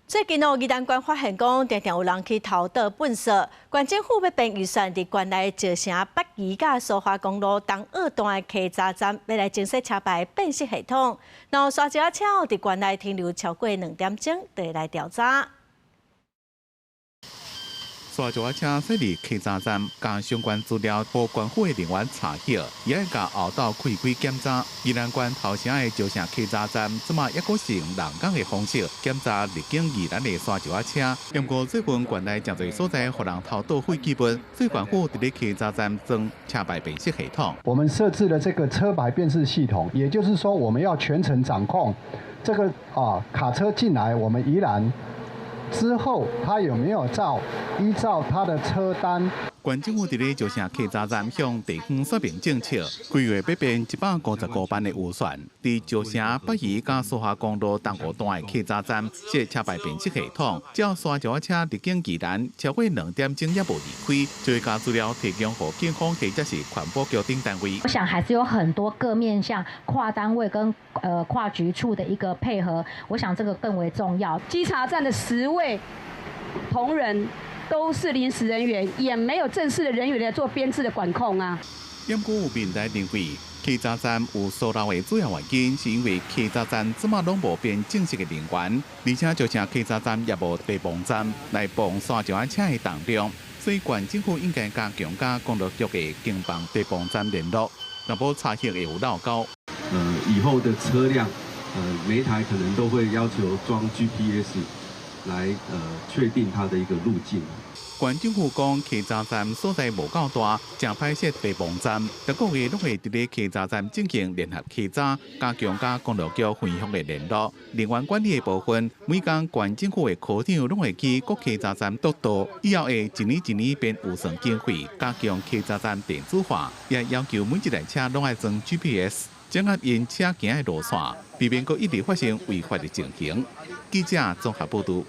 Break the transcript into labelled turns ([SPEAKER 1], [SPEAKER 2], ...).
[SPEAKER 1] 最近宜兰县发现讲，常常有人去偷倒粪扫，县政府要编预算伫县内造成北宜甲苏花公路东二段的客闸站，要来增设车牌辨识系统。然后刷车伫县内停留超过2点钟，就会来调查。
[SPEAKER 2] 刷脚车驶入客闸站，将相关资料予县府的人员查阅，也会将后道开检查。宜兰县头城的招城客闸站，即马也阁是用人工的方式检查入境宜兰的刷脚车。不过最近县内真侪所在，互人偷倒废弃物，所以县府伫咧客闸站装车牌辨识系统。
[SPEAKER 3] 我们设置了这个车牌辨识系统，也就是说，我们要全程掌控这个卡车进来我们宜兰。 之后，他有没有依照他的车单？
[SPEAKER 2] 县政府伫咧招城客闸站向地方说明政策，规划要编155班的预算，伫招城北宜甲苏花公路东5段的客闸站设车牌辨识系统，只要刷脚车入境宜兰超过2点钟也无离开，就会将资料提供给警方或者是环保局等单位。
[SPEAKER 4] 我想还是有很多各面向跨单位跟跨局处的一个配合，我想这个更为重要。
[SPEAKER 5] 稽查站的10位同仁。 都是临时人员，也没有正式的人员来做编制的管控啊。
[SPEAKER 2] 不过有民代认为，客闸站有疏漏的主要原因，是因为客闸站即马拢无编正式的人员，而且就像客闸站也无地磅站来磅刷脚车的重量，所以县政府应该加强甲公路局的经办地磅站联络，若无查核会有漏沟。
[SPEAKER 6] 以后的车辆，每一台可能都会要求装 GPS。 来确定它的一个路径。
[SPEAKER 2] 县政府讲，客闸站所在无够大，正歹设地磅站，各个月都会伫咧客闸站进行联合客闸，加强甲公路局分享的联络。人员管理的部分，每间县政府的科长拢会去各客闸站督导，以后会一年编预算经费，加强客闸站电子化，也要求每一台车拢爱装 GPS， 掌握因车行的路线，避免佫一直发生违法的情形。记者综合报道。